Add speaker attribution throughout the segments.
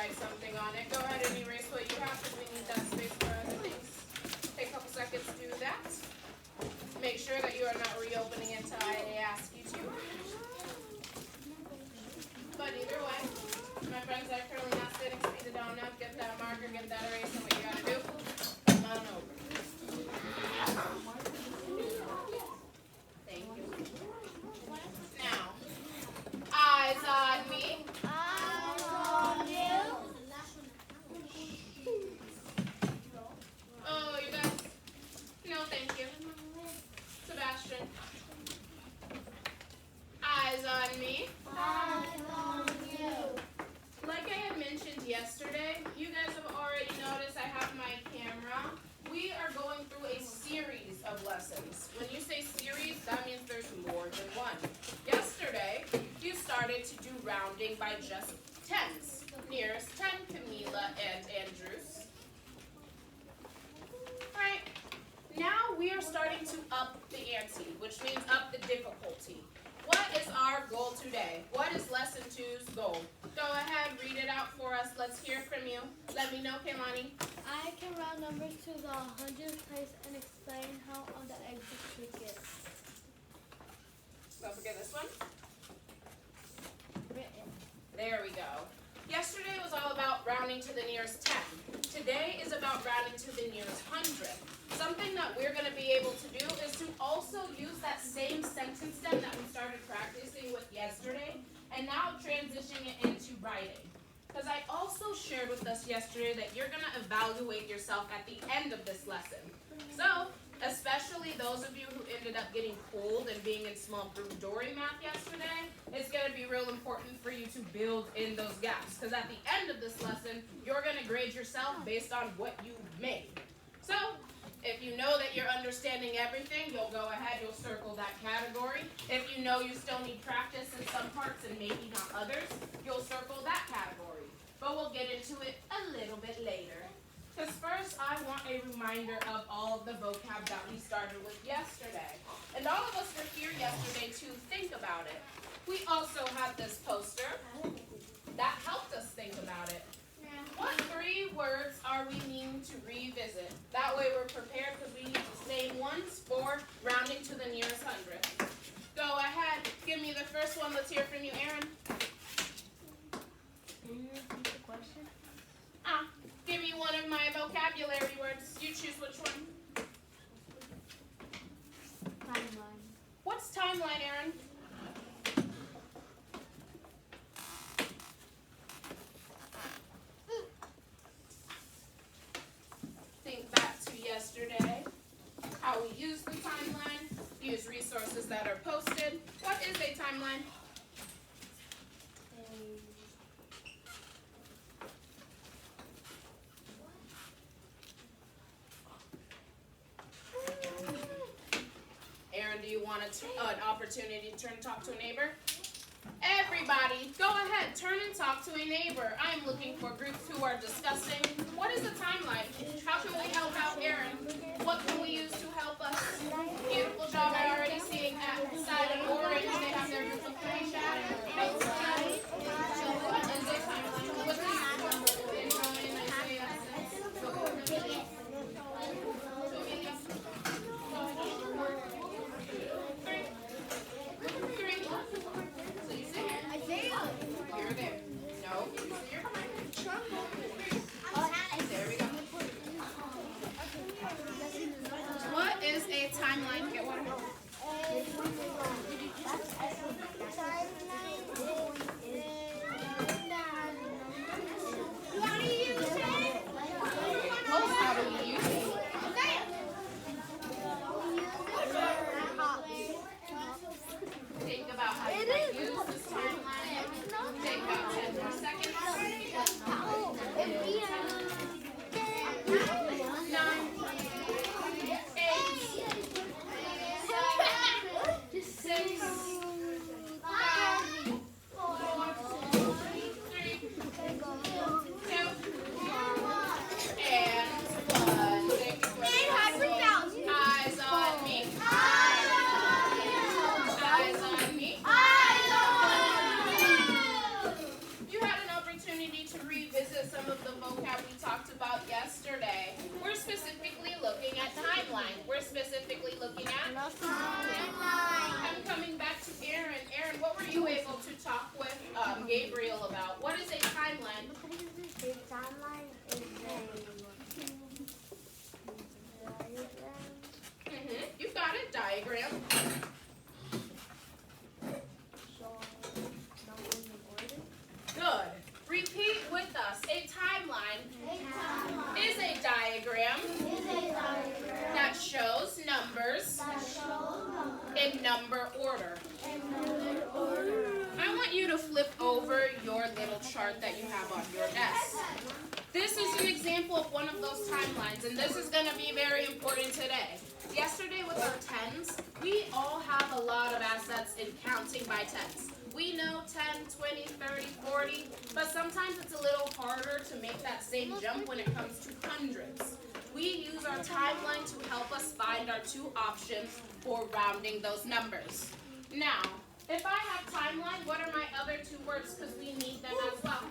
Speaker 1: write something on it, go ahead and erase what you have because we need that space for other things. Take a couple seconds to do that. Make sure that you are not reopening it until I ask you to. But either way, my friends that are currently not sitting, speed it on up, get that marker, get that erase, and what you gotta do, come on over. Thank you. Now, eyes on me.
Speaker 2: Eyes on you.
Speaker 1: Oh, you guys? No, thank you. Sebastian. Eyes on me.
Speaker 2: Eyes on you.
Speaker 1: Like I had mentioned yesterday, you guys have already noticed I have my camera. We are going through a series of lessons. When you say series, that means there's more than one. Yesterday, you started to do rounding by just tens. Nearest 10, Camila and Andrews. Alright, now we are starting to up the ante, which means up the difficulty. What is our goal today? What is Lesson 2's goal? Go ahead, read it out for us. Let's hear from you. Let me know, Kaylani.
Speaker 2: I can round numbers to the 100th place and explain how on the exit ticket.
Speaker 1: Don't forget this one.
Speaker 2: Written.
Speaker 1: There we go. Yesterday was all about rounding to the nearest 10. Today is about rounding to the nearest 100. Something that we're going to be able to do is to also use that same sentence stem that we started practicing with yesterday and now transitioning it into writing. Because I also shared with us yesterday that you're going to evaluate yourself at the end of this lesson. So, especially those of you who ended up getting pulled and being in small group during math yesterday, it's going to be real important for you to build in those gaps. Because at the end of this lesson, you're going to grade yourself based on what you made. So, if you know that you're understanding everything, you'll go ahead, you'll circle that category. If you know you still need practice in some parts and maybe not others, you'll circle that category. But we'll get into it a little bit later. Because first, I want a reminder of all of the vocab that we started with yesterday. And all of us were here yesterday to think about it. We also had this poster that helped us think about it. What 3 words are we needing to revisit? That way we're prepared because we need the same ones for rounding to the nearest 100. Go ahead, give me the first one. Let's hear from you, Aaron.
Speaker 2: Can you repeat the question?
Speaker 1: Give me one of my vocabulary words. You choose which one.
Speaker 2: Timeline.
Speaker 1: What's timeline, Aaron? Think back to yesterday, how we use the timeline, use resources that are posted. What is a timeline? Aaron, do you want an opportunity to turn and talk to a neighbor? Everybody, go ahead, turn and talk to a neighbor. I am looking for groups who are discussing what is a timeline? How can we help out Aaron? What can we use to help us? Beautiful job. I already see at the side of orange they have their group information. What is a timeline? What's this? Timeline. Get water. to talk with Gabriel about what is a timeline.
Speaker 2: A timeline is a diagram.
Speaker 1: You got it, diagram. Good. Repeat with us. A timeline is a diagram that shows numbers in number order. I want you to flip over your little chart that you have on your desk. This is an example of one of those timelines, and this is going to be very important today. Yesterday with our tens, we all have a lot of assets in counting by tens. We know 10, 20, 30, 40, but sometimes it's a little harder to make that same jump when it comes to hundreds. We use our timeline to help us find our two options for rounding those numbers. Now, if I have timeline, what are my other two words? Because we need them as well.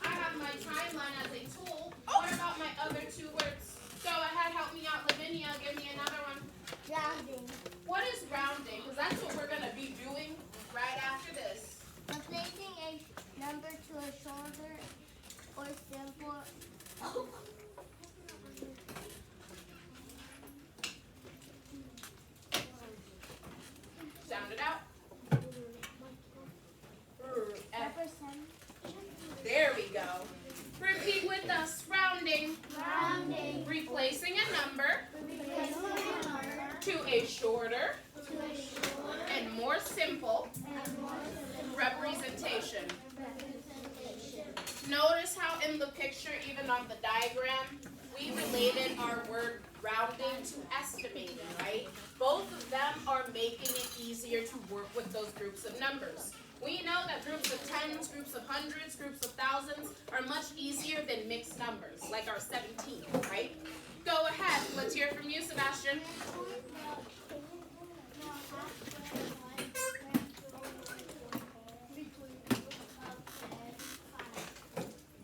Speaker 1: I have my timeline as a tool. What about my other two words? Go ahead, help me out, Lavinia. Give me another one.
Speaker 2: rounding.
Speaker 1: What is rounding? Because that's what we're going to be doing right after this.
Speaker 2: Replacing a number to a shorter or simple.
Speaker 1: Sound it out. There we go. Repeat with us. Rounding.
Speaker 2: Rounding.
Speaker 1: Replacing a number to a shorter and more simple representation. Notice how in the picture, even on the diagram, we related our word rounding to estimating, right? Both of them are making it easier to work with those groups of numbers. We know that groups of tens, groups of hundreds, groups of thousands are much easier than mixed numbers, like our 17, right? Go ahead. Let's hear from you, Sebastian.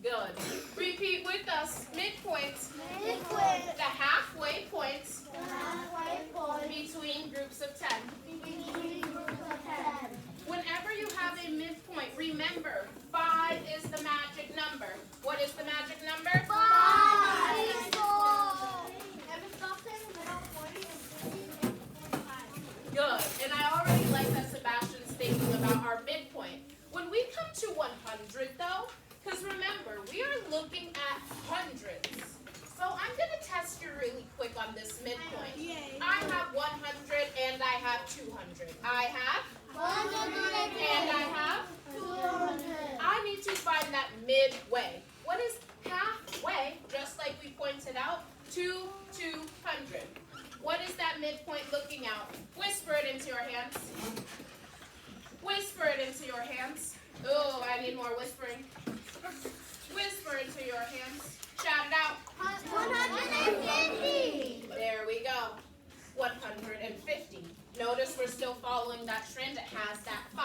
Speaker 1: Good. Repeat with us. Midpoints.
Speaker 2: Midpoint.
Speaker 1: The halfway points
Speaker 2: The halfway point
Speaker 1: between groups of 10.
Speaker 2: between groups of 10.
Speaker 1: Whenever you have a midpoint, remember, 5 is the magic number. What is the magic number?
Speaker 2: 5.
Speaker 1: Good. And I already like that Sebastian's thinking about our midpoint. When we come to 100, though, because remember, we are looking at hundreds. So I'm going to test you really quick on this midpoint. I have 100 and I have 200. I have
Speaker 2: 100
Speaker 1: and I have
Speaker 2: 200.
Speaker 1: I need to find that midway. What is halfway, just like we pointed out, to 200? What is that midpoint looking out? Whisper it into your hands. Whisper it into your hands. Oh, I need more whispering. Whisper into your hands. Shout it out.
Speaker 2: 150.
Speaker 1: There we go. 150. Notice we're still following that trend. It has that 5.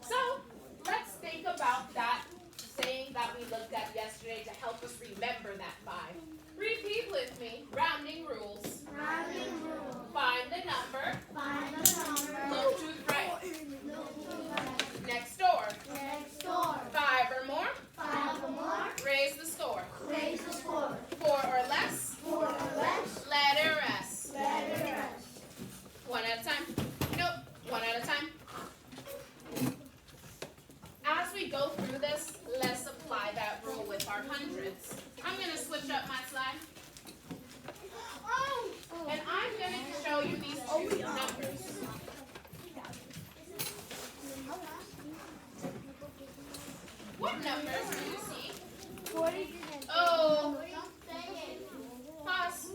Speaker 1: So let's think about that saying that we looked at yesterday to help us remember that 5. Repeat with me. Rounding rules.
Speaker 2: Rounding rule.
Speaker 1: Find the number.
Speaker 2: Find the number.
Speaker 1: Look to the right.
Speaker 2: Look to the right.
Speaker 1: Next door.
Speaker 2: Next door.
Speaker 1: 5 or more.
Speaker 2: 5 or more.
Speaker 1: Raise the score.
Speaker 2: Raise the score.
Speaker 1: 4 or less.
Speaker 2: 4 or less.
Speaker 1: Letter S.
Speaker 2: Letter S.
Speaker 1: One at a time. Nope. One at a time. As we go through this, let's apply that rule with our hundreds. I'm going to switch up my slide. And I'm going to show you these two numbers. What numbers do you see?
Speaker 2: 40.
Speaker 1: Oh, pause.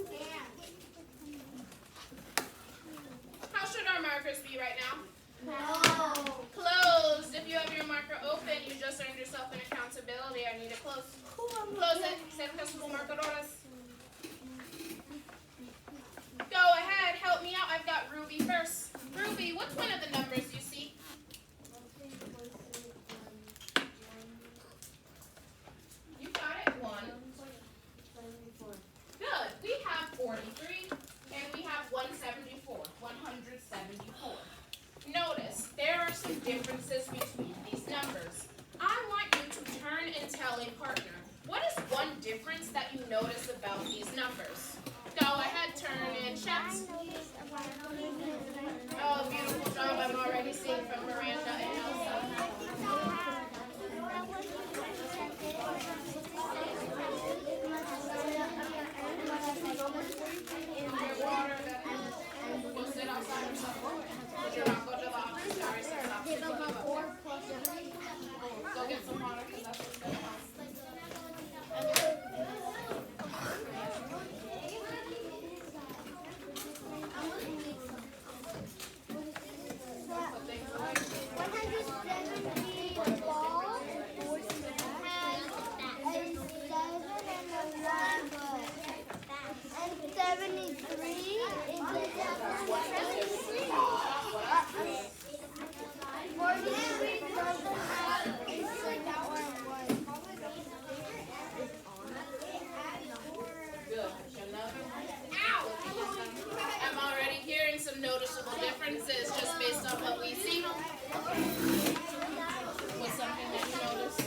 Speaker 1: How should our markers be right now?
Speaker 2: No.
Speaker 1: Closed. If you have your marker open, you just earned yourself an accountability. I need it closed. Close it. Cerca sus marcadores. Go ahead. Help me out. I've got Ruby first. Ruby, what's one of the numbers you see? You got it. 1. willing partner. What is one difference that you notice about these numbers? Go ahead, turn in checks. Oh, beautiful job. I'm already seeing from Miranda and Elsa. Your water, go sit outside or something. But you're not going to the office. Sorry, sir. Go get some water because that's what's going on. I'm already hearing some noticeable differences just based on what we see. What's something that you noticed?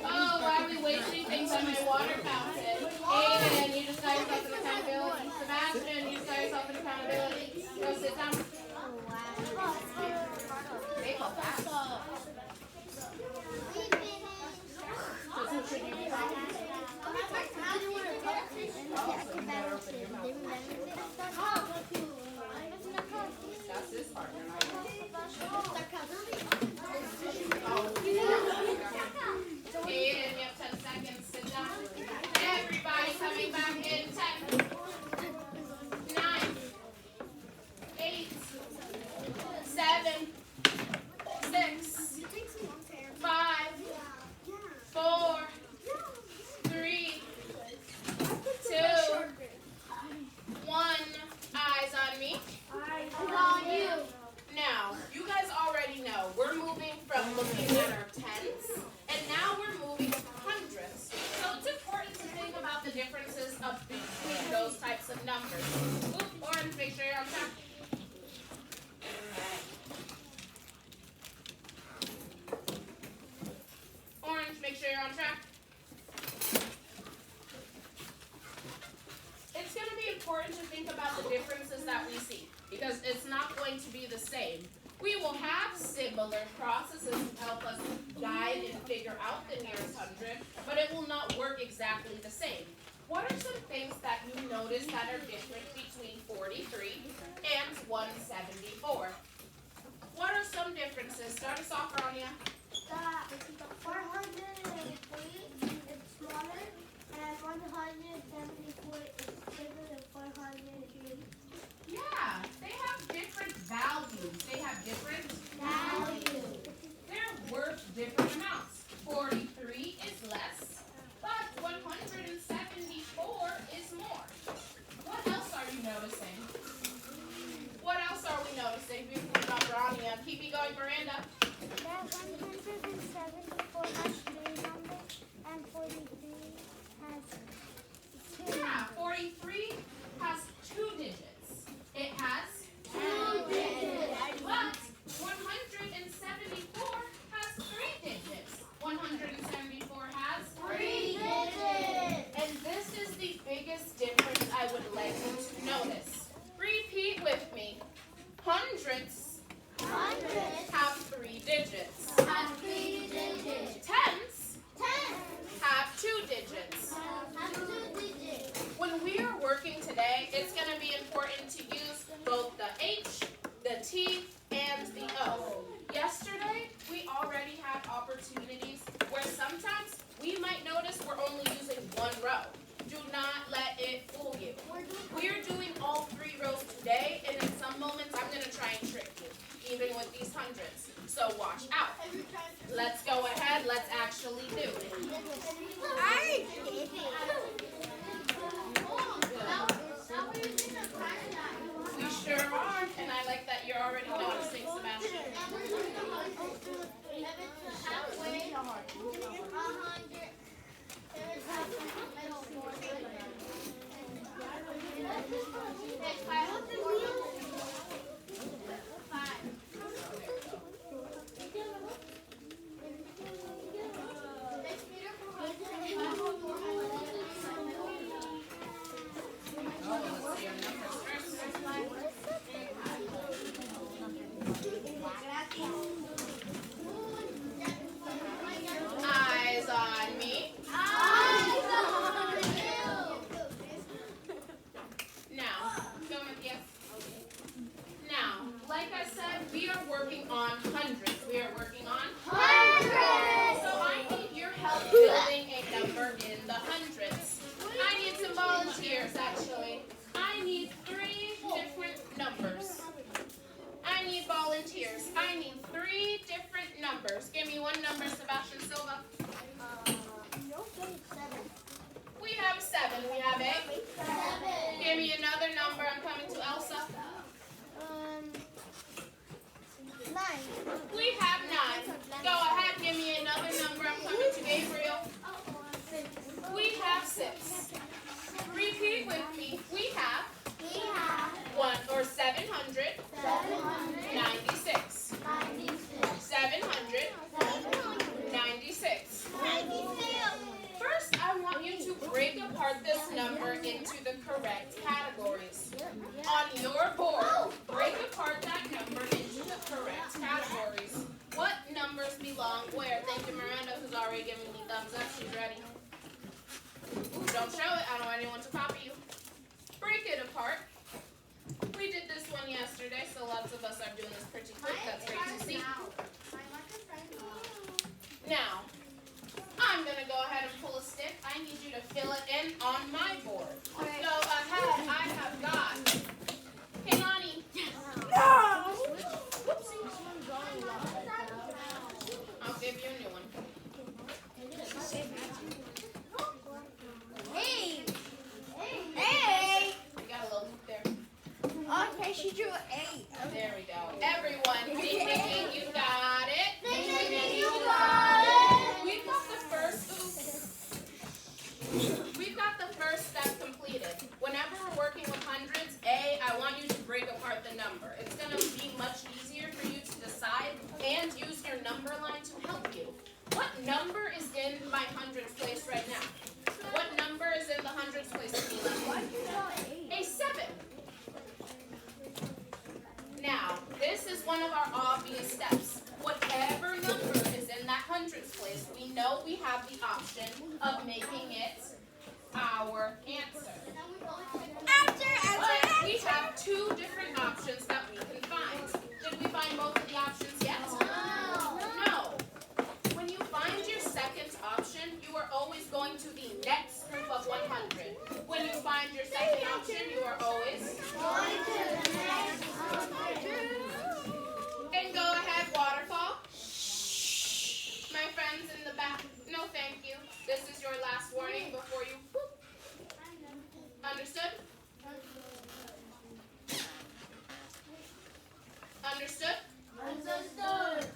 Speaker 1: Oh, why are we wasting things on my water fountain? Aiden, you just got yourself an accountability. Sebastian, you just got yourself an accountability. Go sit down. They go fast. Should you be talking? That's his partner. Aiden, you have 10 seconds. Sit down. Everybody coming back in 10, 9, 8, 7, 6, 5, 4, 3, 2, 1. Eyes on me.
Speaker 2: On you.
Speaker 1: Now, you guys already know we're moving from looking at our tens, and now we're moving to hundreds. So it's important to think about the differences of between those types of numbers. Oop, orange, make sure you're on track. Orange, make sure you're on track. It's going to be important to think about the differences that we see, because it's not going to be the same. We will have similar processes to help us guide and figure out the nearest hundred, but it will not work exactly the same. What are some things that you notice that are different between 43 and 174? What are some differences? Start us off, Rania.
Speaker 2: The 403 is smaller, and 174 is bigger than 403.
Speaker 1: Yeah, they have different values. They have different
Speaker 2: Value.
Speaker 1: They're worth different amounts. 43 is less, but 174 is more. What else are you noticing? What else are we noticing? Beautiful job, Rania. Keep me going, Miranda.
Speaker 2: That 174 has 3 numbers, and 43 has 2
Speaker 1: Yeah, 43 has 2 digits. It has
Speaker 2: 2 digits.
Speaker 1: but 174 has 3 digits. 174 has
Speaker 2: 3 digits.
Speaker 1: And this is the biggest difference I would like you to notice. Repeat with me. Hundreds have 3 digits.
Speaker 2: Have 3 digits.
Speaker 1: Tens
Speaker 2: 10
Speaker 1: have 2 digits.
Speaker 2: have 2 digits.
Speaker 1: When we are working today, it's going to be important to use both the H, the T, and the O. Yesterday, we already had opportunities where sometimes we might notice we're only using 1 row. Do not let it fool you. We're doing all 3 rows today, and in some moments, I'm going to try and trick you, even with these hundreds. So watch out. Let's go ahead. Let's actually do it. We sure are, and I like that you're already noticing, Sebastian. are working on hundreds. We are working on
Speaker 2: Hundreds.
Speaker 1: So I need your help building a number in the hundreds. I need some volunteers, actually. I need 3 different numbers. I need volunteers. I need 3 different numbers. Give me one number, Sebastian Silva. We have 7. We have 8.
Speaker 2: 7.
Speaker 1: Give me another number. I'm coming to Elsa.
Speaker 2: 9.
Speaker 1: We have 9. Go ahead. Give me another number. I'm coming to Gabriel. We have 6. Repeat with me. We have 796. 796. First, I want you to break apart this number into the correct categories. On your board, break apart that number into the correct categories. What numbers belong where? Thank you, Miranda, who's already giving me thumbs up. She's ready. Ooh, don't show it. I don't want anyone to copy you. Break it apart. We did this one yesterday, so lots of us are doing this pretty quick. That's great to see. Now, I'm going to go ahead and pull a stick. I need you to fill it in on my board. Go ahead. I have got. Hey, Lonnie. No! Whoopsie. I'll give you a new one.
Speaker 2: Hey!
Speaker 1: We got a little hoop there.
Speaker 2: Okay, she drew an 8.
Speaker 1: There we go. Everyone, ding, ding, ding, you got it.
Speaker 2: Ding, ding, ding, you got it.
Speaker 1: We've got the first step completed. Whenever we're working with hundreds, I want you to break apart the number. It's going to be much easier for you to decide and use your number line to help you. What number is in my hundreds place right now? What number is in the hundreds place, Camila? A 7. Now, this is one of our obvious steps. Whatever number is in that hundreds place, we know we have the option of making it our answer. But we have 2 different options that we can find. Did we find both of the options yet? No. When you find your second option, you are always going to the next group of 100. When you find your second option, you are always
Speaker 2: Going to the next 100.
Speaker 1: And go ahead, waterfall. My friends in the back, no thank you. This is your last warning before you whoop. Understood? Understood?
Speaker 2: Understood.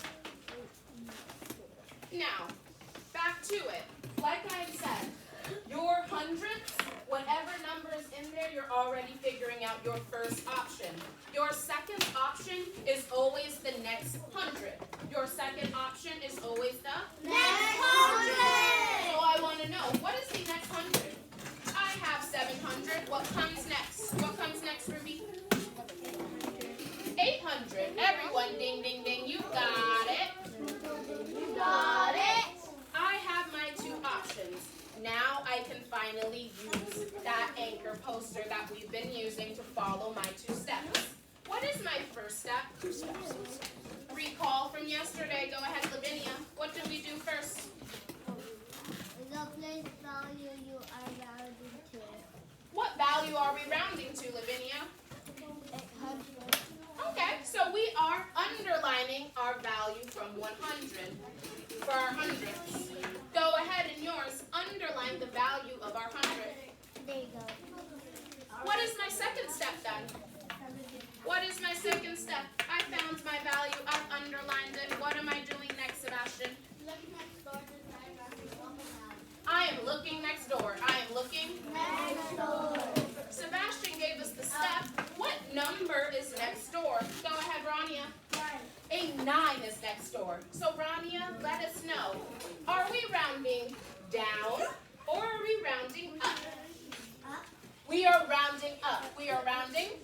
Speaker 1: Now, back to it. Like I had said, your hundreds, whatever number is in there, you're already figuring out your first option. Your second option is always the next 100. Your second option is always the
Speaker 2: Next 100.
Speaker 1: So I want to know, what is the next 100? I have 700. What comes next? What comes next, Ruby? 800. Everyone, ding, ding, ding. You got it.
Speaker 2: You got it.
Speaker 1: I have my 2 options. Now I can finally use that anchor poster that we've been using to follow my 2 steps. What is my first step? Recall from yesterday. Go ahead, Lavinia. What did we do first?
Speaker 2: The place value you are rounding to.
Speaker 1: What value are we rounding to, Lavinia?
Speaker 2: 800.
Speaker 1: Okay, so we are underlining our value from 100 for our hundreds. Go ahead and yours, underline the value of our 100.
Speaker 2: There you go.
Speaker 1: What is my second step then? What is my second step? I found my value, I've underlined it. What am I doing next, Sebastian? I am looking next door. I am looking
Speaker 2: Next door.
Speaker 1: Sebastian gave us the step. What number is next door? Go ahead, Rania. A 9 is next door. So Rania, let us know. Are we rounding down or are we rounding up? We are rounding up. We are rounding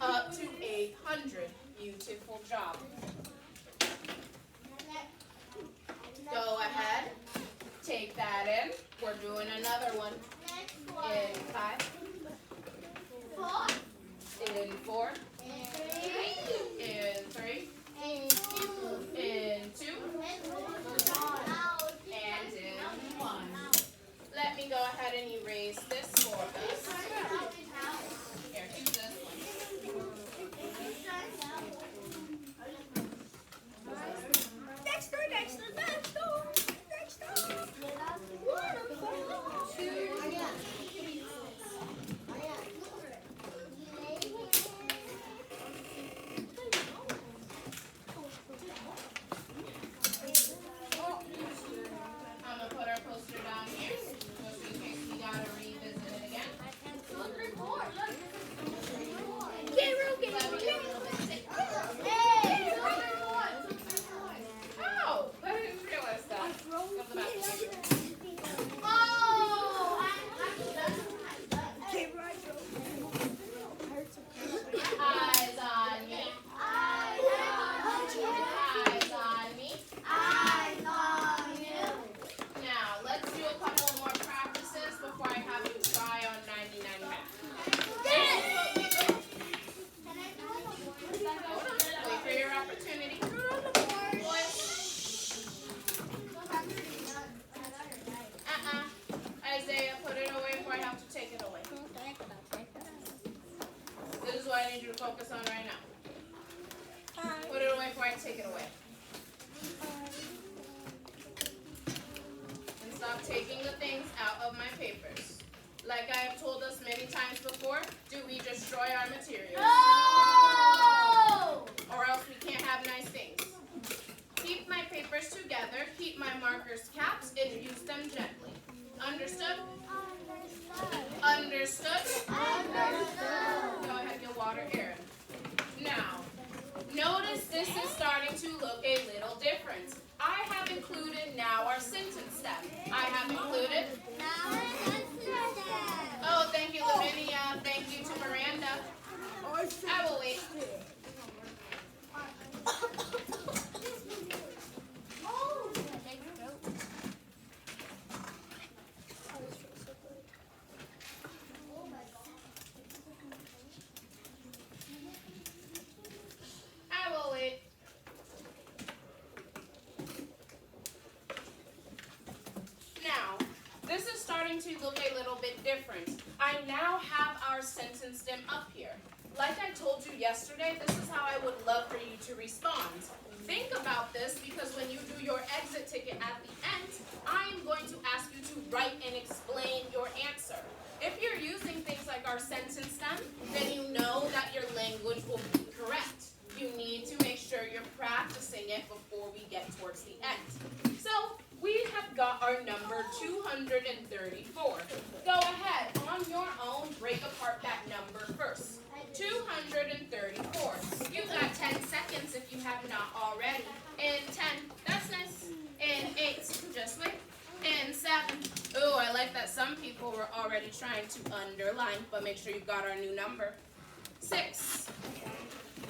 Speaker 1: up to 800. Beautiful job. Go ahead. Take that in. We're doing another one. In 5. In 4. In need you to focus on right now? Put it away before I take it away. And stop taking the things out of my papers. Like I have told us many times before, do we destroy our materials?
Speaker 2: No!
Speaker 1: Or else we can't have nice things. Keep my papers together, keep my markers caps, and use them gently. Understood? Understood?
Speaker 2: Understood.
Speaker 1: Go ahead, get water, Aaron. Now, notice this is starting to look a little different. I have included now our sentence stem. I have included. Oh, thank you, Lavinia. Thank you to Miranda. I will wait. I will wait. Now, this is starting to look a little bit different. I now have our sentence stem up here. Like I told you yesterday, this is how I would love for you to respond. Think about this because when you do your exit ticket at the end, I am going to ask you to write and explain your answer. If you're using things like our sentence stem, then you know that your language will be correct. You need to make sure you're practicing it before we get towards the end. So, we have got our number 234. Go ahead, on your own, break apart that number first. 234. You've got 10 seconds if you have not already. And 10, that's nice. And 8, just wait. And 7. Ooh, I like that some people were already trying to underline, but make sure you've got our new number. 6.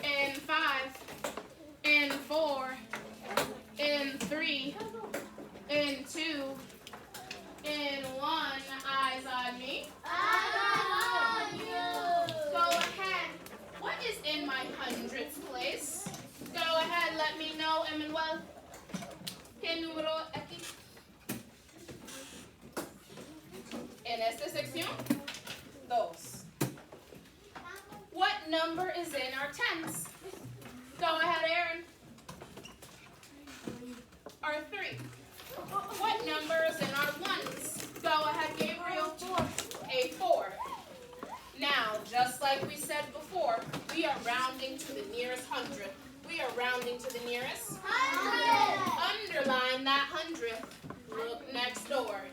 Speaker 1: And 5. And 4. And 3. And 2. And 1. Eyes on me.
Speaker 2: Eyes on you.
Speaker 1: Go ahead. What is in my hundreds place? Go ahead, let me know, Emmanuel. ¿Qué número aquí? En esta sección, 2. What number is in our tens? Go ahead, Aaron. Our 3. What number is in our ones? Go ahead, Gabriel. A 4. Now, just like we said before, we are rounding to the nearest hundredth. We are rounding to the nearest
Speaker 2: 100.
Speaker 1: Underline that hundredth. Look next door.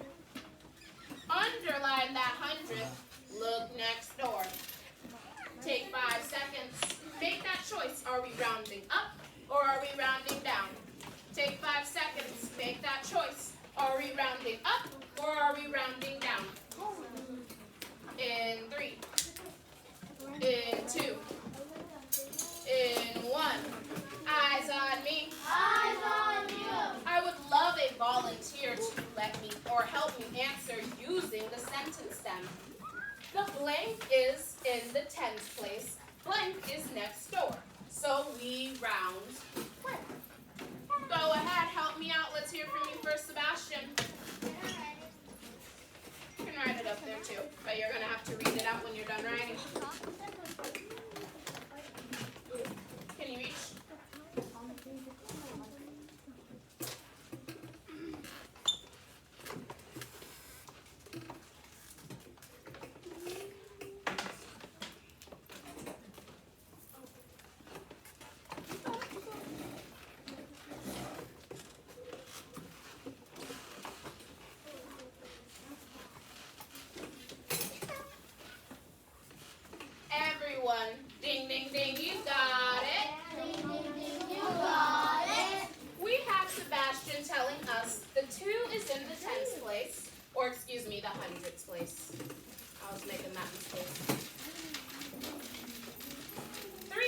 Speaker 1: Underline that hundredth. Look next door. Take 5 seconds. Make that choice. Are we rounding up or are we rounding down? Take 5 seconds. Make that choice. Are we rounding up or are we rounding down? In 3. In 2. In 1. Eyes on me.
Speaker 2: Eyes on you.
Speaker 1: I would love a volunteer to let me or help me answer using the sentence stem. The blank is in the tens place. Blank is next door. So we round where? Go ahead, help me out. Let's hear from you first, Sebastian. You can write it up there too, but you're going to have to read it out when you're done writing. Can you reach? Everyone, ding, ding, ding, you got it.
Speaker 2: You got it.
Speaker 1: We have Sebastian telling us the 2 is in the tens place, or excuse me, the hundreds place. I was making that mistake. 3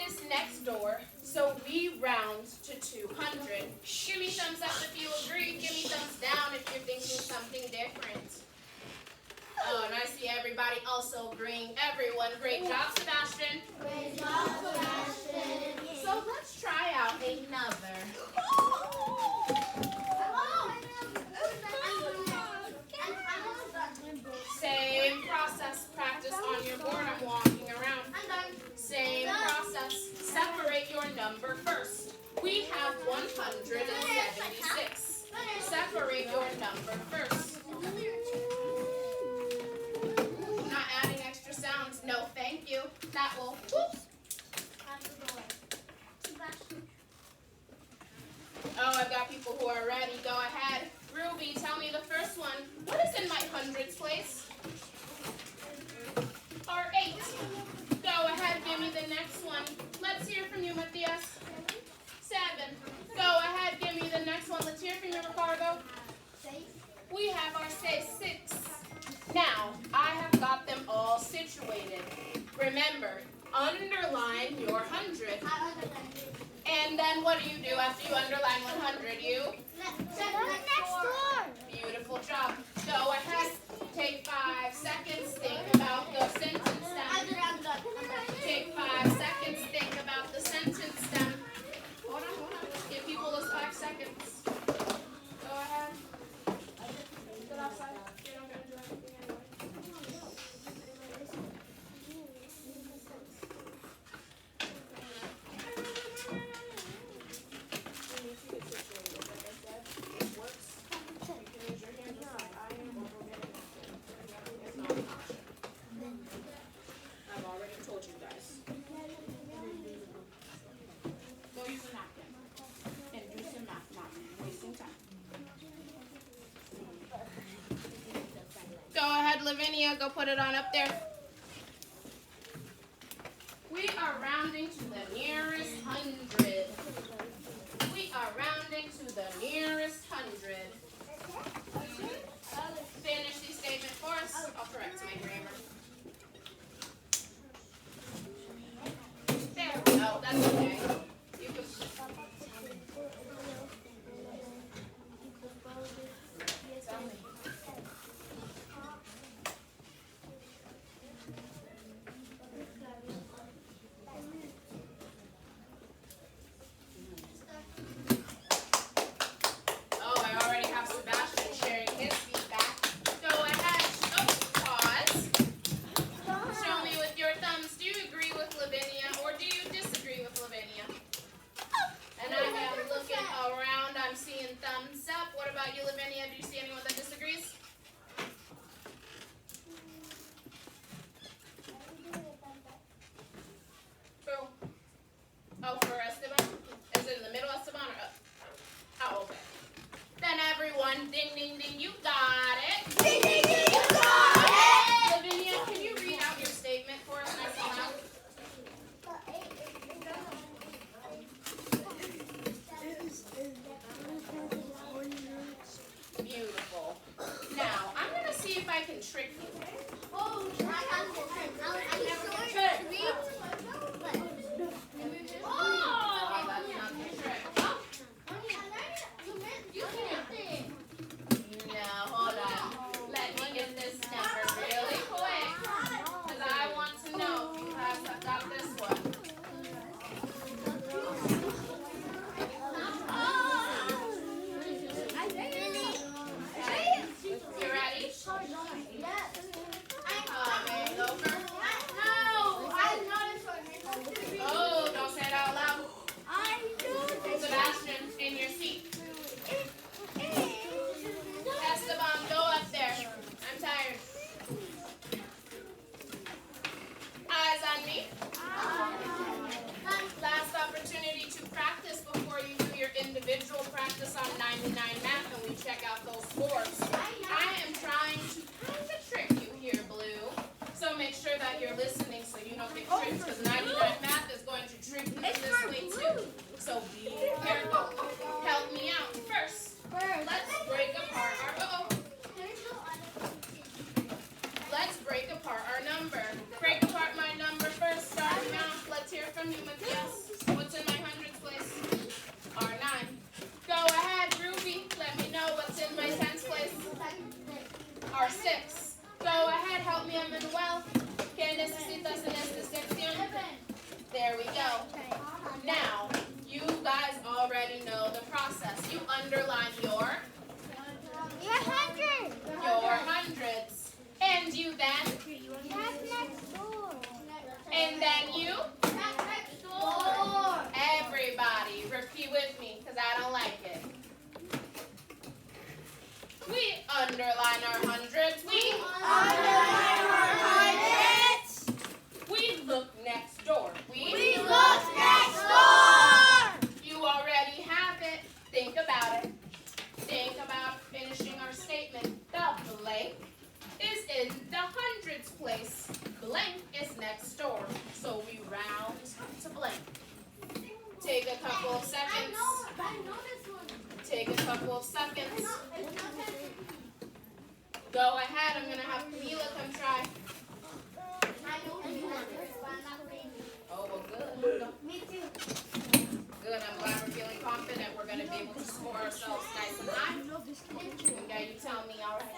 Speaker 1: is next door, so we round to 200. Give me thumbs up if you agree. Give me thumbs down if you're thinking something different. Oh, and I see everybody also agreeing. Everyone, great job, Sebastian.
Speaker 2: Great job, Sebastian.
Speaker 1: So let's try out another. Same process. Practice on your board. I'm walking around. Same number first. We have 176. Separate your number first. Not adding extra sounds. No, thank you. That will, whoops. Oh, I've got people who are ready. Go ahead. Ruby, tell me the first one. What is in my hundreds place? Or 8. Go ahead, give me the next one. Let's hear from you, Matthias. 7. Go ahead, give me the next one. Let's hear from you, Ricardo. We have our 6. Now, I have got them all situated. Remember, underline your 100. And then what do you do after you underline 100? You?
Speaker 2: Next door.
Speaker 1: Beautiful job. Go ahead. Take 5 seconds. Think about the sentence stem. Take 5 seconds. Think about the sentence stem. Hold on. Give people those 5 seconds. Go ahead. Sit outside. You're not going to do anything anyway. I've already told you guys. Go use a napkin and do some math, Mom. Wasting time. Go ahead, Lavinia. Go put it on up there. We are rounding to the nearest 100. We are rounding to the nearest 100. Finish the statement for us. I'll correct my grammar. There we go. That's okay. You can. Tell me. Oh, I already have Sebastian sharing his feedback. Go ahead. Oh, pause. Show me with your thumbs. Do you agree with Lavinia or do you disagree with Lavinia? And I am looking around. I'm seeing thumbs up. What about you, Lavinia? Do you see anyone that disagrees? Who? Oh, for Esteban? Is it in the middle, Esteban, or up? Oh, okay. Then everyone, ding, ding, ding, you got it.
Speaker 2: Ding, ding, ding, you got it.
Speaker 1: Lavinia, can you read out your statement for us nice and loud? Beautiful. Now, I'm going to see if I can trick you.
Speaker 2: Oh,
Speaker 1: Oh, that's not the trick. No, hold on. Let me get this number really quick. Because I want to know if you have got this one. You ready? Over. Oh, don't say it out loud. Sebastian, in your seat. Esteban, go up there. I'm tired. Eyes on me. Last opportunity to practice before you do your individual practice on 99 math and we check out those scores. I am trying to kind of trick you here, Blue. So make sure that you're listening so you don't get tricked because 99 math is going to trick you this way too. So be careful. Help me out. First, let's break apart our Let's break apart our number. Break apart my number first. Starting out. Let's hear from you, Matthias. What's in my hundreds place? R9. Go ahead, Ruby. Let me know what's in my tens place. R6. Go ahead, help me, Emmanuel. ¿Qué necesitas en esta sección? There we go. Now, you guys already know the process. You underline your hundreds. And you then? And then you? couple of seconds. Take a couple of seconds. Go ahead. I'm gonna have Camila come try. Oh, well, good.
Speaker 2: Me too.
Speaker 1: Good. I'm glad we're feeling confident. We're gonna be able to score ourselves nice and high. Okay, you tell me. All right.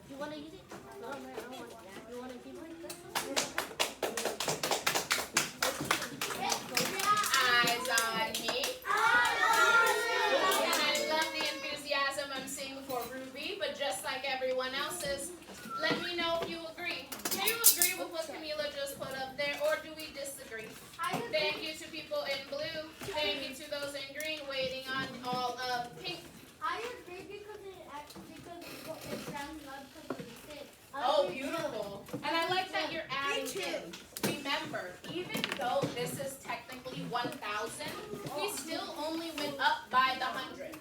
Speaker 2: You want to use it? No, I don't want that. You want to keep it?
Speaker 1: Eyes on me. And I love the enthusiasm I'm seeing for Ruby, but just like everyone else's, let me know if you agree. Do you agree with what Camila just put up there, or do we disagree? Thank you to people in blue. Thank you to those in green waiting on all of pink.
Speaker 2: I agree because it sounds loud because it's thick.
Speaker 1: Oh, beautiful. And I like that you're adding in. Remember, even though this is technically 1,000, we still only went up by the 100.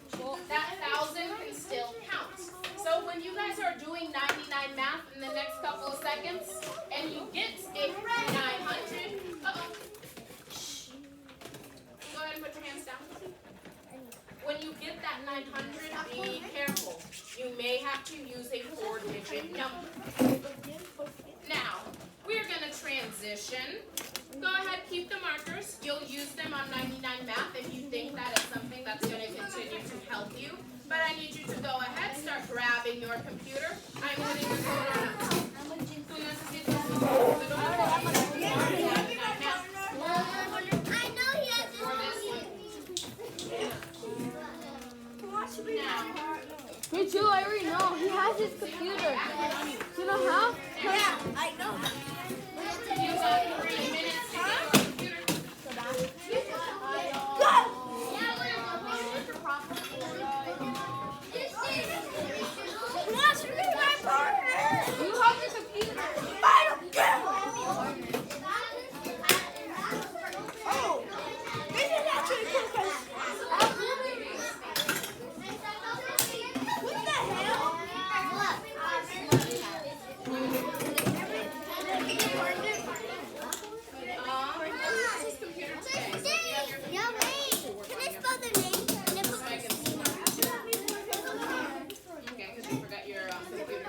Speaker 1: That 1,000 can still count. So when you guys are doing 99 math in the next couple of seconds, and you get a 900, go ahead and put your hands down. When you get that 900, be careful. You may have to use a 4-digit number. Now, we're going to transition. Go ahead, keep the markers. You'll use them on 99 math if you think that is something that's going to continue to help you. But I need you to go ahead, start grabbing your computer. I'm going to go
Speaker 2: Me too, I already know. He has his computer. You know how?
Speaker 3: Yeah, I know.
Speaker 1: You got 3 minutes to get your computer.
Speaker 3: Watch me, my partner.
Speaker 2: You have the computer.
Speaker 3: I don't care. Oh, this is actually cool because what the hell?
Speaker 1: This is computer today. So if you have your
Speaker 3: Yeah, wait. Can I spell the name?
Speaker 1: Okay, because you forgot your computer.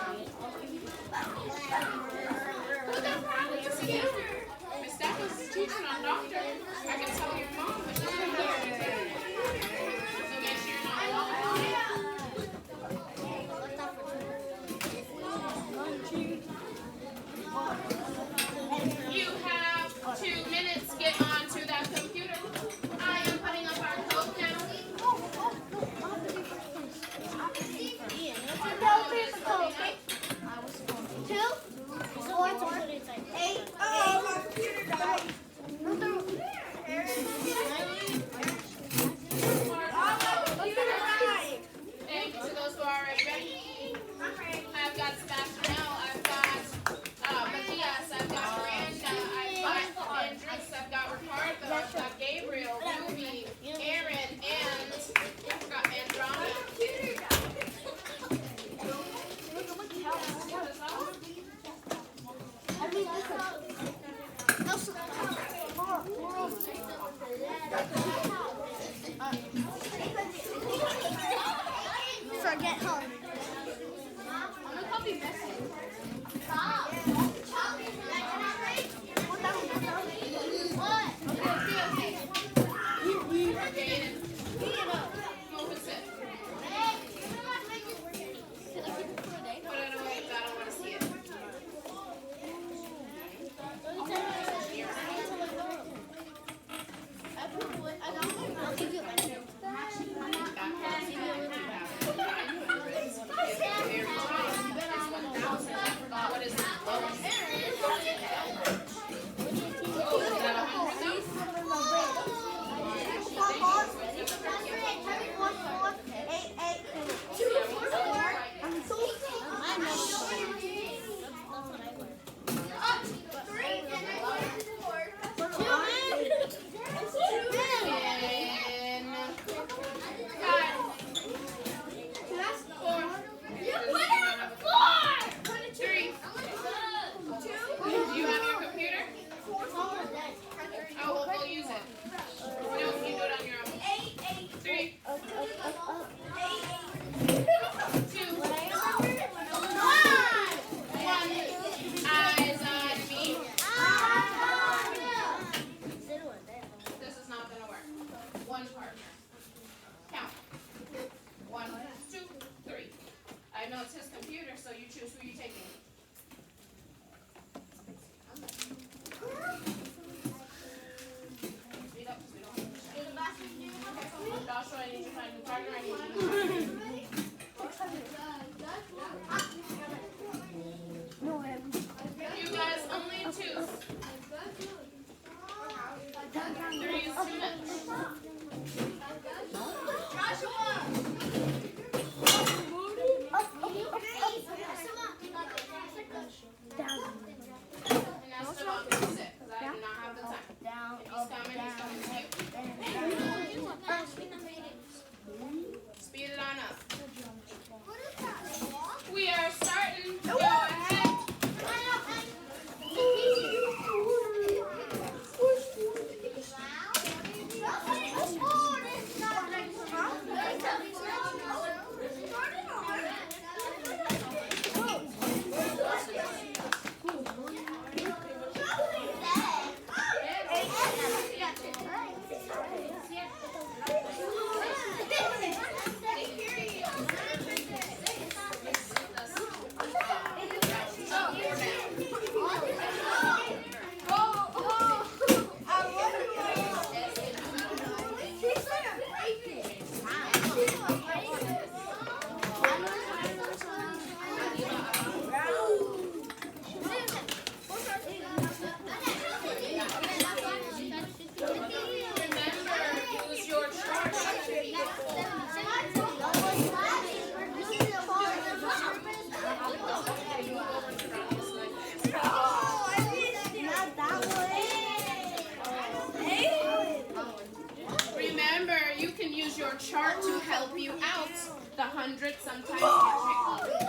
Speaker 1: 100 sometimes get tricky.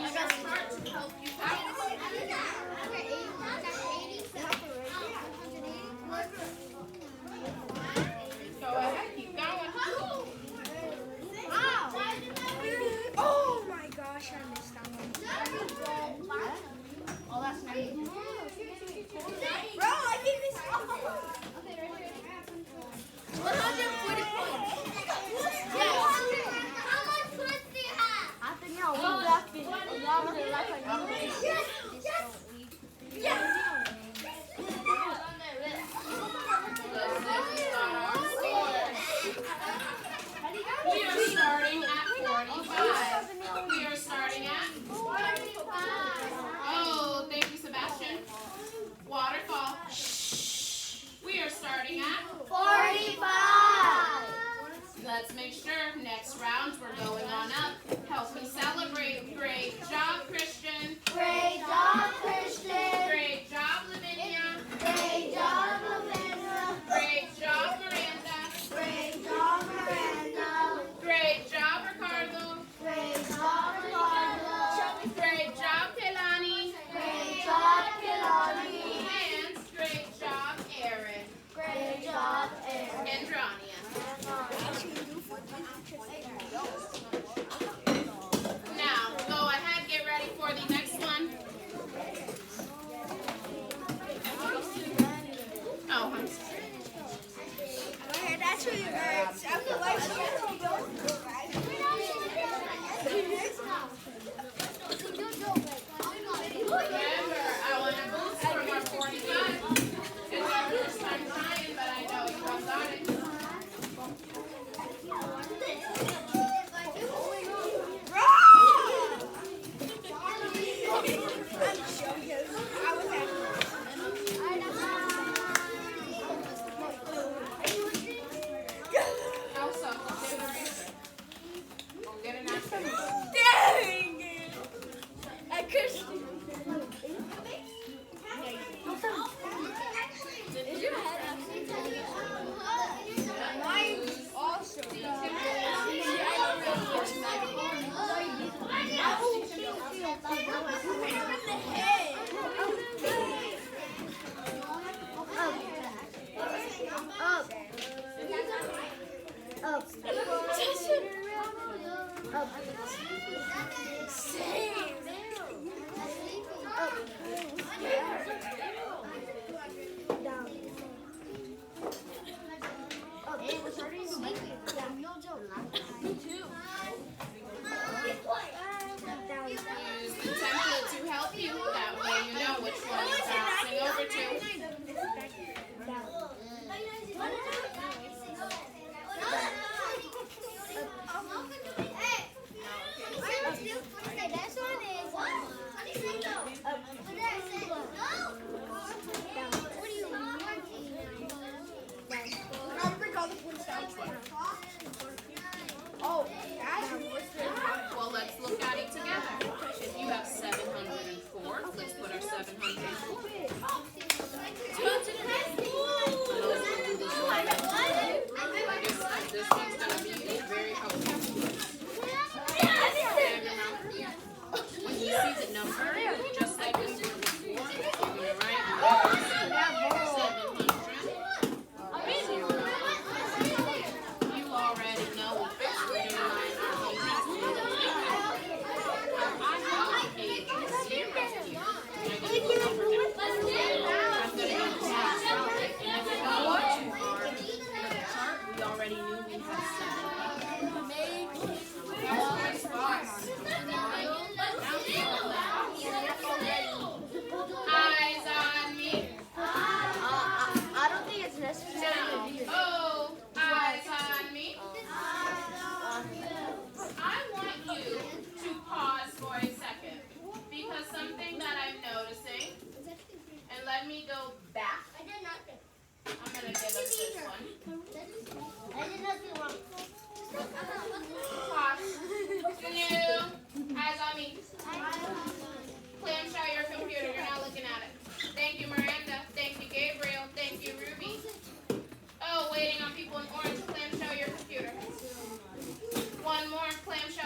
Speaker 1: Use your chart to help you out. Go ahead, keep going.
Speaker 3: Oh my gosh, I missed that one.
Speaker 2: Oh, that's nice.
Speaker 3: Bro, I did this. 140 points.
Speaker 2: Yeah. How much points do you have? I think no, we left it. We left it like a
Speaker 1: We are starting at 45. We are starting at 45. Oh, thank you, Sebastian. Waterfall. We are starting at
Speaker 2: 45.
Speaker 1: Let's make sure next round we're going on up. Help me celebrate. Great job, Christian.
Speaker 2: Great job, Christian.
Speaker 1: Great job, Lavinia.
Speaker 2: Great job, Lavender.
Speaker 1: Great job, Miranda.
Speaker 2: Great job, Miranda.
Speaker 1: Great job, Ricardo.
Speaker 2: Great job, Ricardo.
Speaker 1: Great job, Kelani.
Speaker 2: Great job, Kelani.
Speaker 1: And great job, Aaron.
Speaker 2: Great job, Aaron.
Speaker 1: And Drania. Now, go ahead, get ready for the next one. Oh, I'm sorry.
Speaker 3: My head actually hurts. I feel like she
Speaker 1: Remember, I want to boost from our 45. It's our first time trying, but I know you all got it. Elsa, get a reason. Go get an accident.
Speaker 3: Dang it! I cursed you. Is your head Mine's also.
Speaker 1: Use the template to help you. That way you know which one you're bouncing over to.
Speaker 3: Oh, that's
Speaker 1: Well, let's look at it together. If you have 704, let's put our 704. This one's going to be very helpful. When you see the number, just like we did before, you're going to write 700. You already know we fixed it in line on page 0. I'm going to go over now. I'm going to go to tab. And if we go to our chart, we already knew we had 7. Always boss. Eyes on me.
Speaker 2: I don't think it's necessary.
Speaker 1: Oh, eyes on me. I want you to pause for a second because something that I'm noticing, and let me go back. I'm going to give us this one. Pause. New. Eyes on me. Clamshell your computer. You're not looking at it. Thank you, Miranda. Thank you, Gabriel. Thank you, Ruby. Oh, waiting on people in orange. Clamshell your computer. One more. Clamshell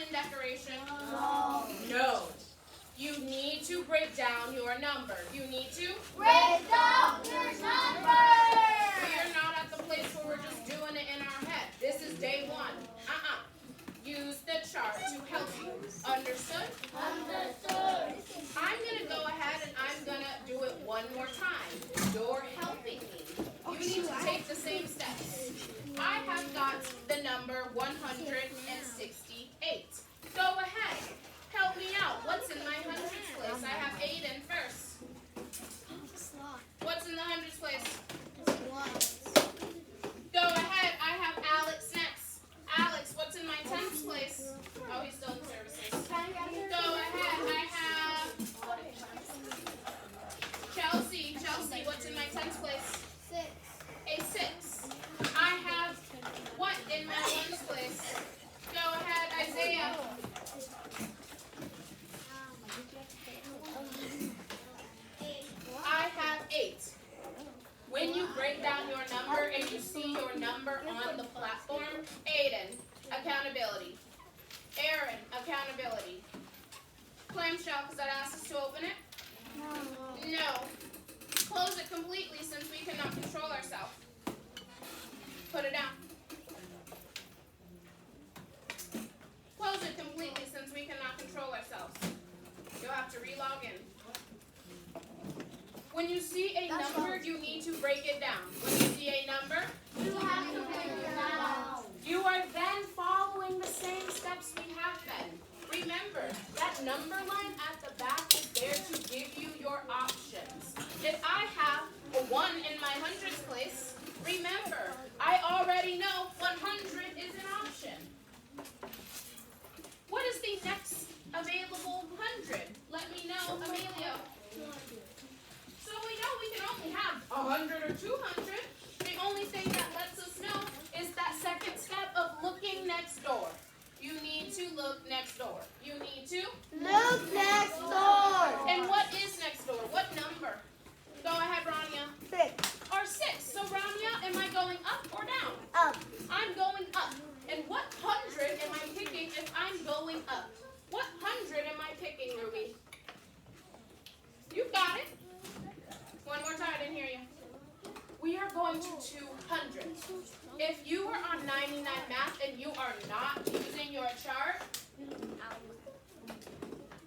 Speaker 1: fun in decoration? No. You need to break down your number. You need to
Speaker 2: Break down your number.
Speaker 1: We are not at the place where we're just doing it in our head. This is day one. Use the chart to help you. Understood?
Speaker 2: Understood.
Speaker 1: I'm going to go ahead and I'm going to do it one more time. You're helping me. You need to take the same steps. I have got the number 168. Go ahead. Help me out. What's in my hundreds place? I have Aiden first. What's in the hundreds place? Go ahead. I have Alex next. Alex, what's in my tens place? Oh, he's still in services. Go ahead. I have Chelsea. Chelsea, what's in my tens place? A 6. I have what in my ones place? Go ahead, Isaiah. I have 8. When you break down your number and you see your number on the platform, Aiden, accountability. Aaron, accountability. Clamshell, because that asks us to open it? No. Close it completely since we cannot control ourselves. Put it down. Close it completely since we cannot control ourselves. You'll have to re-log in. When you see a number, you need to break it down. When you see a number,
Speaker 2: You have to break it down.
Speaker 1: you are then following the same steps we have been. Remember, that number line at the back is there to give you your options. If I have a 1 in my hundreds place, remember, I already know 100 is an option. What is the next available 100? Let me know, Emilio. So we know we can only have 100 or 200. The only thing that lets us know is that second step of looking next door. You need to look next door. You need to
Speaker 2: Look next door.
Speaker 1: And what is next door? What number? Go ahead, Rania.
Speaker 3: 6.
Speaker 1: Or 6. So Rania, am I going up or down?
Speaker 3: Up.
Speaker 1: I'm going up. And what 100 am I picking if I'm going up? What 100 am I picking, Ruby? You got it. One more time, I didn't hear you. We are going to 200. If you are on 99 math and you are not using your chart,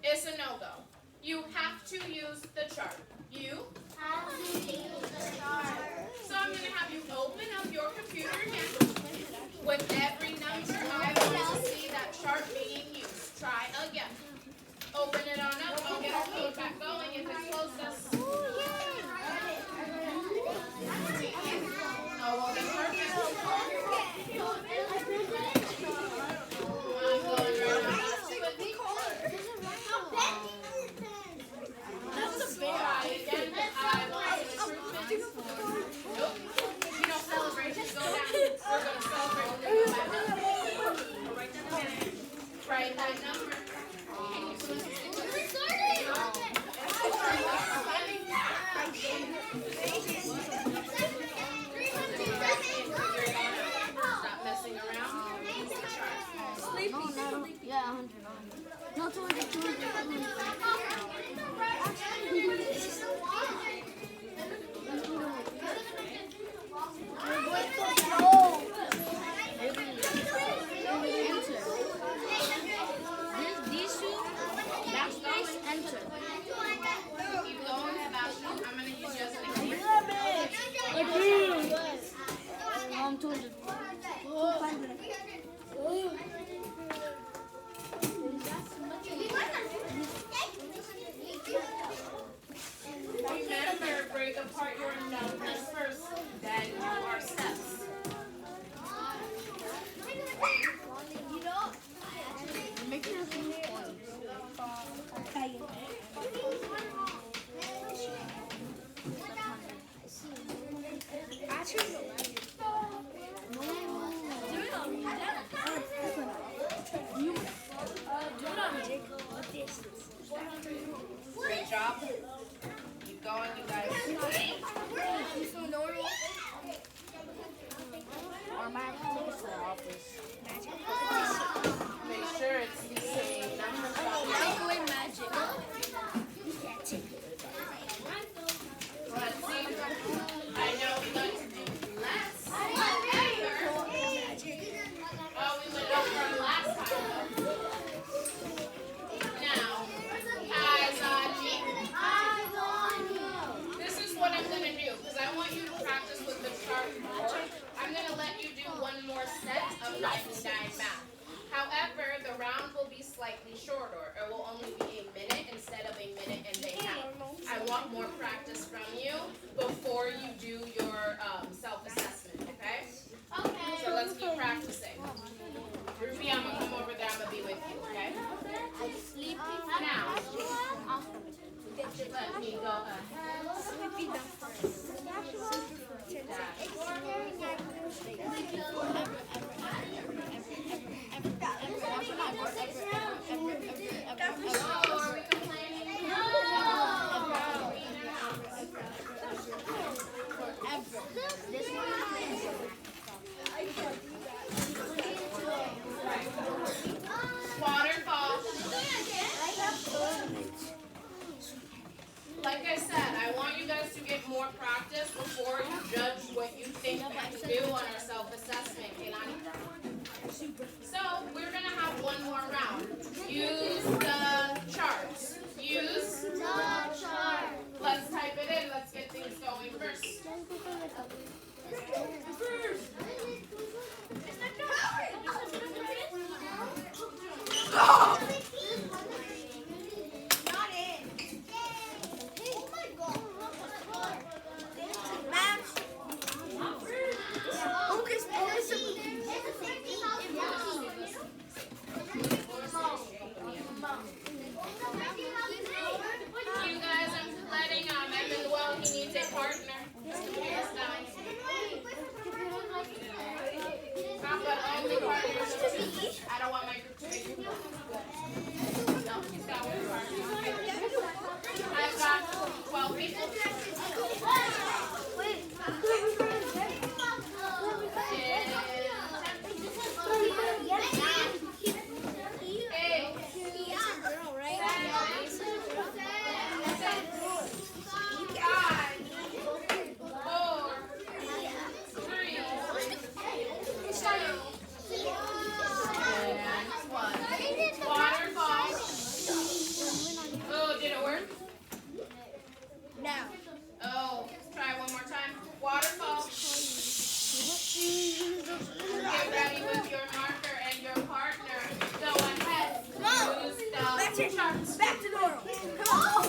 Speaker 1: it's a no-go. You have to use the chart. You
Speaker 2: Have to use the chart.
Speaker 1: So I'm going to have you open up your computer again. With every number, I want to see that chart being used. Try again. Open it on up. I'll get our code back going if it's closest. Oh, well, then perfect. I'm going right on up to it. Try again. I want some improvements. Nope. We don't celebrate. Just go down. We're going to celebrate. We're going to go back up. We'll write that down. Write that number. Stop messing around. Use the chart.
Speaker 2: Yeah, 100. No, 200, 200. These two, backspace, enter.
Speaker 1: Keep going, Sebastian. I'm going to use you as an example.
Speaker 2: 200. 200.
Speaker 1: Remember, break apart your numbers first, then do our steps.
Speaker 2: Make sure it's
Speaker 1: Great job. Keep going, you guys. Make sure it's Let me go ahead.
Speaker 3: Sleepy
Speaker 1: Oh, are we complaining? Waterfall. Like I said, I want you guys to get more practice before you judge what you think they can do on our self-assessment. So we're gonna have one more round. Use the charts. Use the chart. Let's type it in. Let's get things going first. You guys, I'm letting Emmanuel, he needs a partner. But only partners. I don't want my group to be. No, he's got one partner. I've got 12 people. Oh, try one more time. Waterfall. Get ready with your marker and your partner. Go ahead. Use the charts.
Speaker 3: Back to normal. Come on.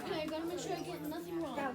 Speaker 2: Okay, I gotta make sure I get nothing wrong.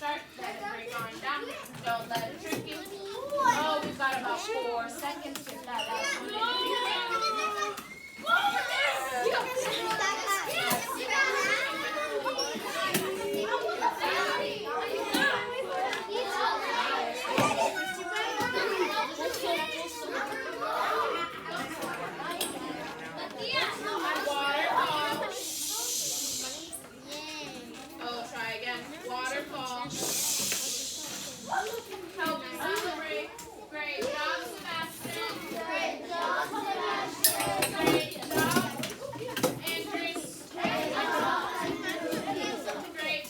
Speaker 1: start, then bring on down. Don't let it trick you. Oh, we've got about 4 seconds to that last one. Oh, try again. Waterfall. Help me celebrate. Great job, Sebastian. Great job, Sebastian. Great job, Andres. Great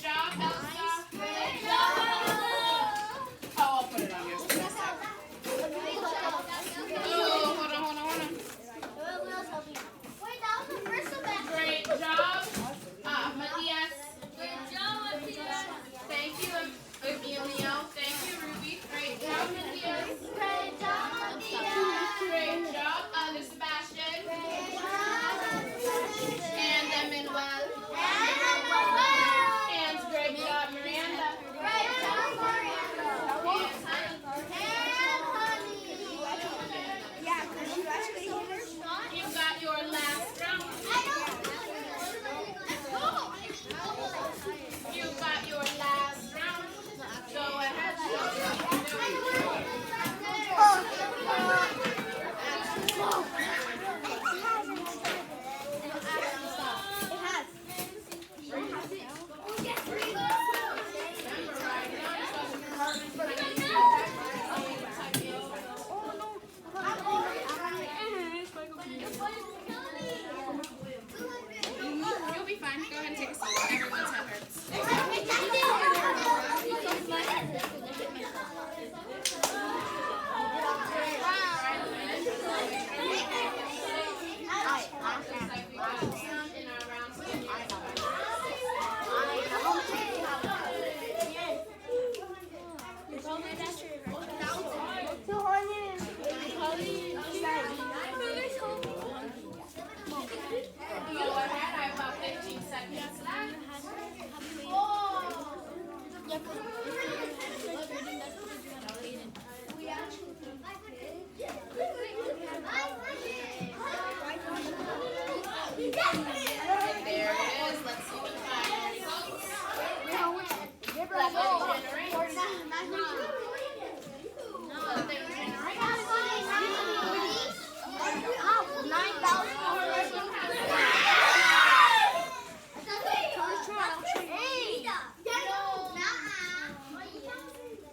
Speaker 1: job, Elsa. Great job, Elsa. Oh, I'll put it on yours. Oh, hold on.
Speaker 2: Wait, that was the first one.
Speaker 1: Great job, Matias. Thank you, Emilio. Thank you, Ruby. Great job, Matias.
Speaker 2: Great job,
Speaker 1: Great job, Sebastian. And Emmanuel. And great job, Miranda.
Speaker 2: Great job,
Speaker 1: And honey.
Speaker 3: Yeah, because you actually hit her.
Speaker 1: You got your last round. You got your last round. Go ahead. Show me what you're doing. You'll be fine. Go ahead and take a seat. Everyone's head hurts. In our round Go ahead. I have about 15 seconds left. There it is. Let's see the final results. Let them generate. Let them generate.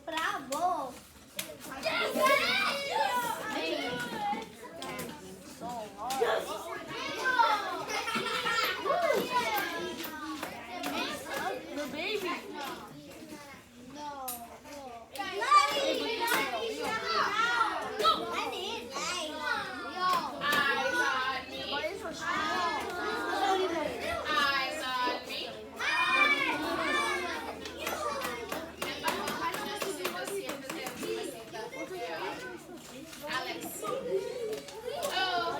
Speaker 2: Bravo!
Speaker 1: The baby. Eyes on me. Eyes on me. Alex. Oh,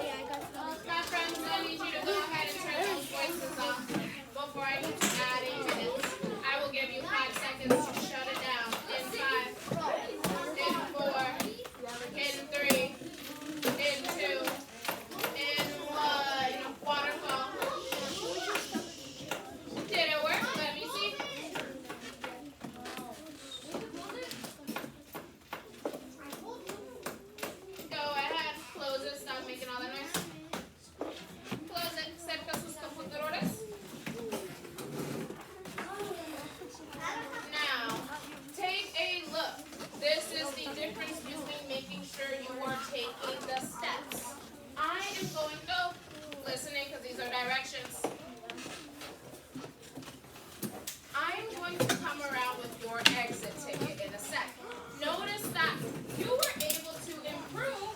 Speaker 1: my friends, I need you to go ahead and turn those voices off before I need to add 8 minutes. I will give you 5 seconds to shut it down. In 5, in 4, in 3, in 2, in 1. Waterfall. Did it work? Let me see. Go ahead, close it, stop making all that noise. Close it, cerca sus computadores. Now, take a look. This is the difference between making sure you are taking the steps. I am going to go listening because these are directions. I am going to come around with your exit ticket in a sec. Notice that you were able to improve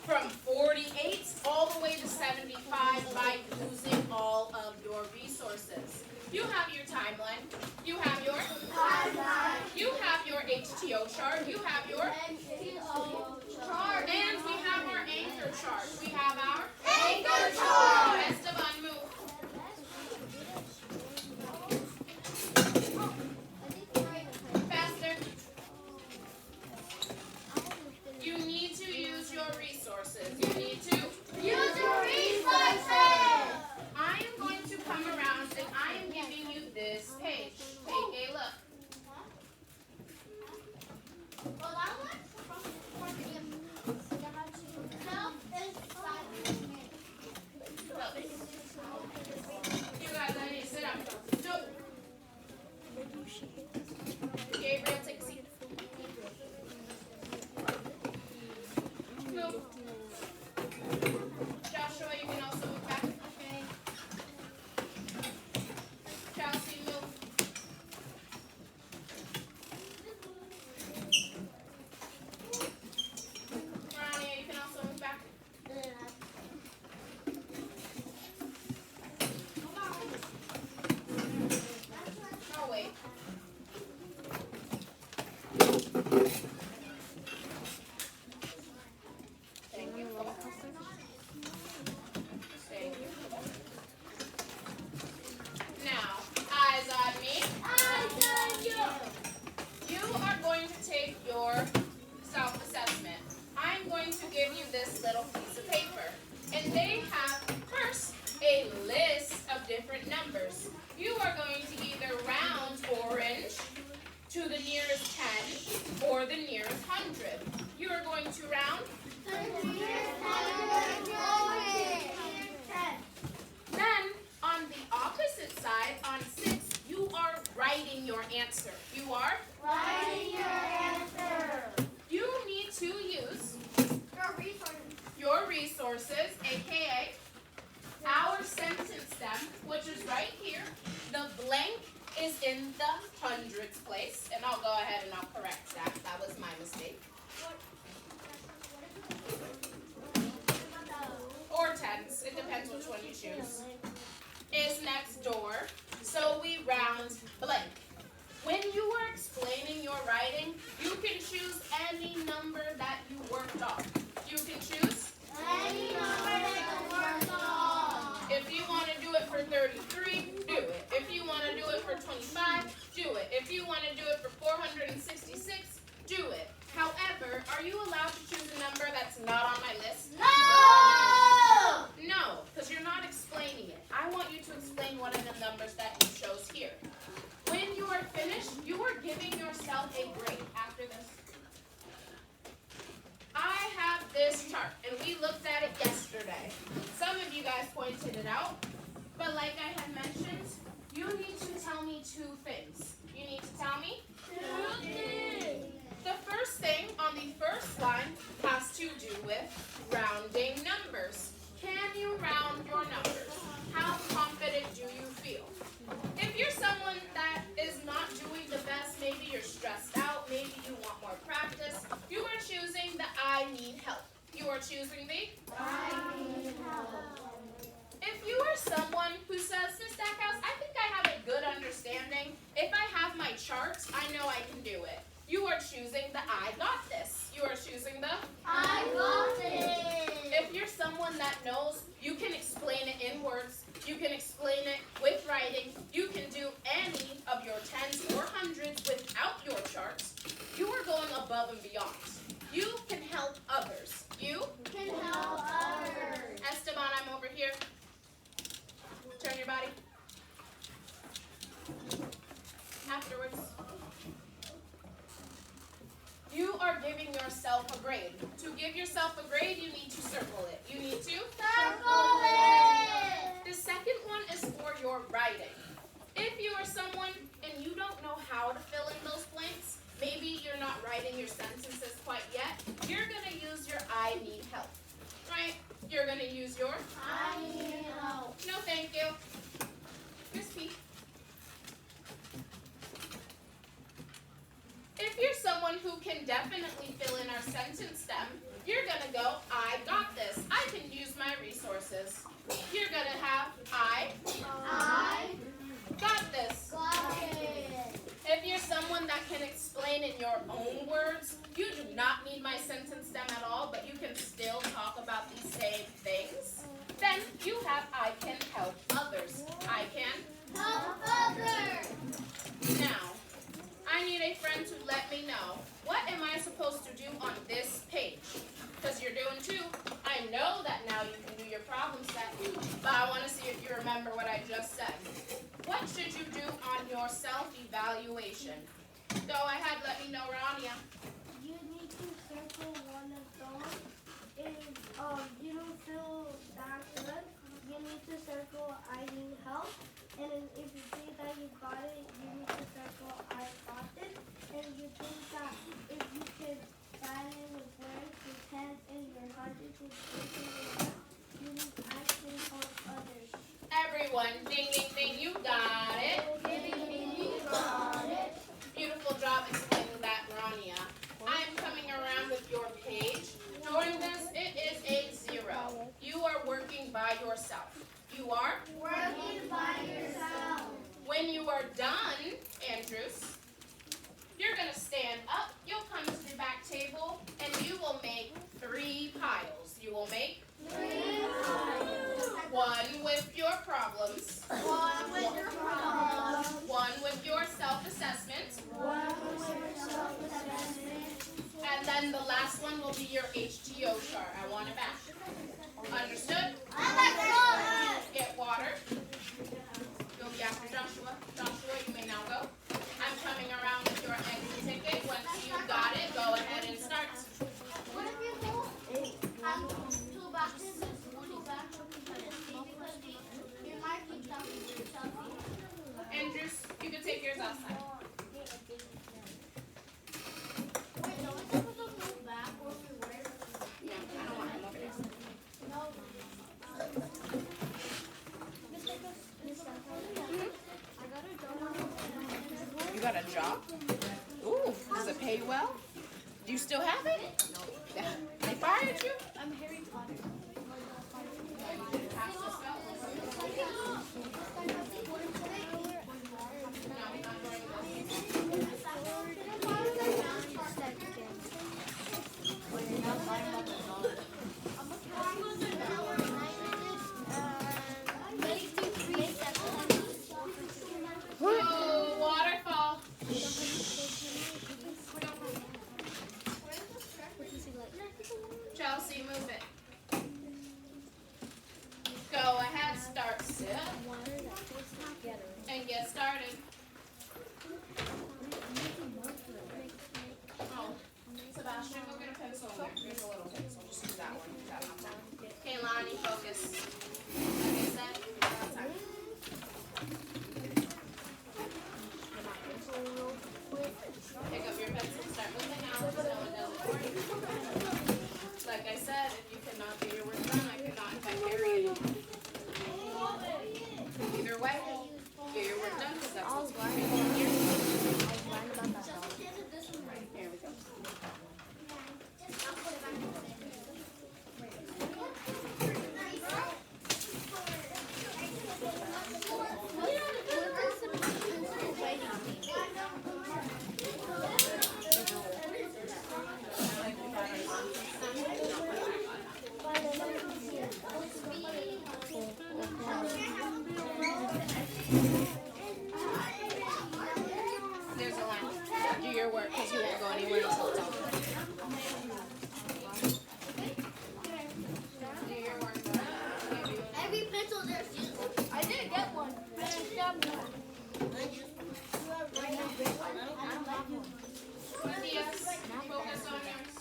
Speaker 1: from 48 all the way to 75 by using all of your resources. You have your timeline. You have your You have your HTO chart. You have your And we have our anchor chart. We have our anchor chart. Esteban, move. your self-assessment, I'm going to give you this little piece of paper. And they have, first, a list of different numbers. You are going to either round orange to the nearest 10 or the nearest 100. You are going to round
Speaker 2: The nearest 100.
Speaker 1: Then, on the opposite side, on 6, you are writing your answer. You are
Speaker 2: Writing your answer.
Speaker 1: You need to use
Speaker 2: Your resources.
Speaker 1: your resources, aka our sentence stem, which is right here. The blank is in the hundreds place, and I'll go ahead and I'll correct that. That was my mistake. Or tens, it depends which one you choose. Is next door, so we round blank. When you are explaining your writing, you can choose any number that you worked on. You can choose
Speaker 2: Any number that you worked on.
Speaker 1: if you want to do it for 33, do it. If you want to do it for 25, do it. If you want to do it for 466, do it. However, are you allowed to choose a number that's not on my list?
Speaker 2: No!
Speaker 1: No, because you're not explaining it. I want you to explain one of the numbers that you chose here. When you are finished, you are giving yourself a grade after this. I have this chart, and we looked at it yesterday. Some of you guys pointed it out, but like I had mentioned, you need to tell me 2 things. You need to tell me the first thing on the first line has to do with rounding numbers. Can you round your numbers? How confident do you feel? If you're someone that is not doing the best, maybe you're stressed out, maybe you want more practice, you are choosing the I need help. You are choosing the
Speaker 2: I need help.
Speaker 1: If you are someone who says, Miss Stackhouse, I think I have a good understanding. If I have my charts, I know I can do it. You are choosing the I got this. You are choosing the
Speaker 2: I got it.
Speaker 1: If you're someone that knows you can explain it in words, you can explain it with writing, you can do any of your tens or hundreds without your charts, you are going above and beyond. You can help others. You
Speaker 2: Can help others.
Speaker 1: Esteban, I'm over here. Turn your body. Afterwards. You are giving yourself a grade. To give yourself a grade, you need to circle it. You need to
Speaker 2: Circle it.
Speaker 1: The second one is for your writing. If you are someone and you don't know how to fill in those blanks, maybe you're not writing your sentences quite yet, you're going to use your I need help. Right? You're going to use your
Speaker 2: I need help.
Speaker 1: No, thank you. Miss P. If you're someone who can definitely fill in our sentence stem, you're going to go, I got this. I can use my resources. You're going to have, I got this.
Speaker 2: Got it.
Speaker 1: If you're someone that can explain in your own words, you do not need my sentence stem at all, but you can still talk about these same things. Then you have, I can help others. I can
Speaker 2: Help others.
Speaker 1: Now, I need a friend to let me know, what am I supposed to do on this page? Because you're doing 2. I know that now you can do your problem set, but I want to see if you remember what I just said. What should you do on your self-evaluation? Go ahead, let me know, Rania.
Speaker 2: You need to circle one of those. If you don't feel that good, you need to circle I need help. And then if you think that you got it, you need to circle I got this. And you think that if you can balance with words, your tens and your hundreds with circles, you need I can help others.
Speaker 1: Everyone, ding, ding, ding, you got it.
Speaker 2: You got it.
Speaker 1: Beautiful job explaining that, Rania. I'm coming around with your page. During this, it is a 0. You are working by yourself. You are?
Speaker 2: Working by yourself.
Speaker 1: When you are done, Andrews, you're going to stand up. You'll come to the back table, and you will make 3 piles. You will make
Speaker 2: 3 piles.
Speaker 1: 1 with your problems,
Speaker 2: 1 with your problems.
Speaker 1: 1 with your self-assessment,
Speaker 2: 1 with your self-assessment.
Speaker 1: then the last one will be your HTO chart. I want it back. Understood? Get water. You'll be after Joshua. Joshua, you may now go. I'm coming around with your exit ticket. Once you've got it, go ahead and start. Andrews, you can take yours outside. Yeah, I don't want him over there. You got a job? Ooh, does it pay well? Do you still have it? No. They fired you?
Speaker 2: I'm Harry Potter.
Speaker 1: Oh, waterfall. Chelsea, move it. Go ahead, start, sit, and get started. Oh, Sebastian, go get a pencil in there. There's a little pencil. Just use that one. Use that one. Okay, Lonnie, focus. Like I said, one time. Pick up your pencil, start moving now, so no one does it for you. Like I said, if you cannot get your work done, I cannot invite Harry in. Either way, get your work done, because that's what's going on here. Here we go. There's a line. Do your work because you won't go anywhere until it's over. Do your work.
Speaker 3: Every pencil there's useful.
Speaker 2: I did get one.
Speaker 1: Matthias, focus on yours.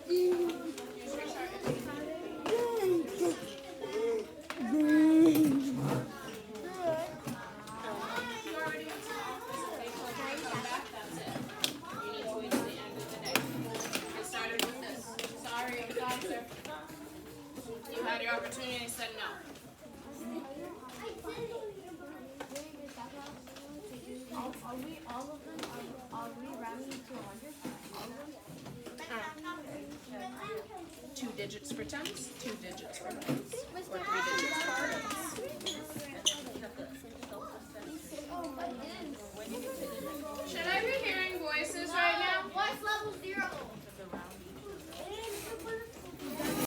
Speaker 1: Use your chart. You already went to the office, okay? So when you come back, that's it. You need to wait till the end of the day. I started with this. Sorry, I'm sorry, sir. You had your opportunity and said no.
Speaker 2: Are we all of them? Are we rounding to 100? All of them?
Speaker 1: 2 digits for tens, 2 digits for tens, or 3 digits